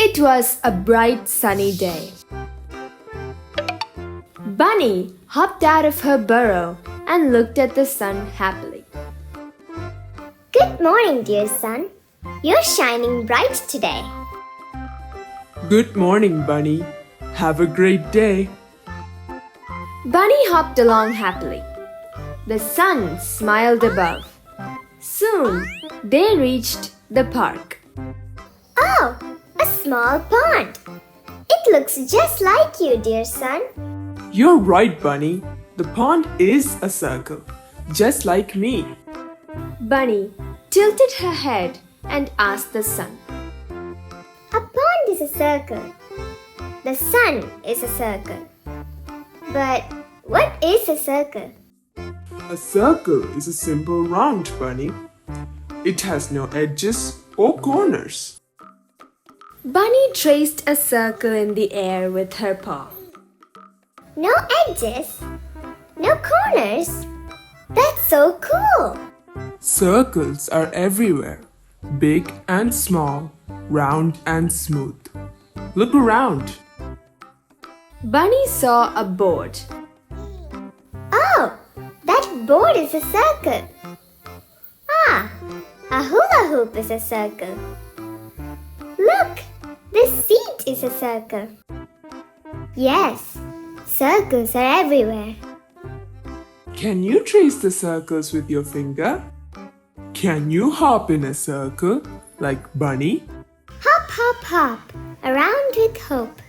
It was a bright sunny day. Bunny hopped out of her burrow and looked at the sun happily. Good morning, dear sun. You're shining bright today. Good morning, Bunny. Have a great day. Bunny hopped along happily. The sun smiled above. Soon they reached the park. Oh, a small pond. It looks just like you, dear sun. You're right, Bunny. The pond is a circle, just like me. Bunny tilted her head and asked the sun. A pond is a circle. The sun is a circle. But what is a circle? A circle is a simple round, Bunny. It has no edges or corners. Bunny traced a circle in the air with her paw. No edges? No corners? That's so cool! Circles are everywhere, big and small, round and smooth. Look around. Bunny saw a board. Oh, that board is a circle. Ah, a hula hoop is a circle. Look, this seat is a circle. Yes, circles are everywhere. Can you trace the circles with your finger? Can you hop in a circle like Bunny? Hop, hop, hop, around with hope.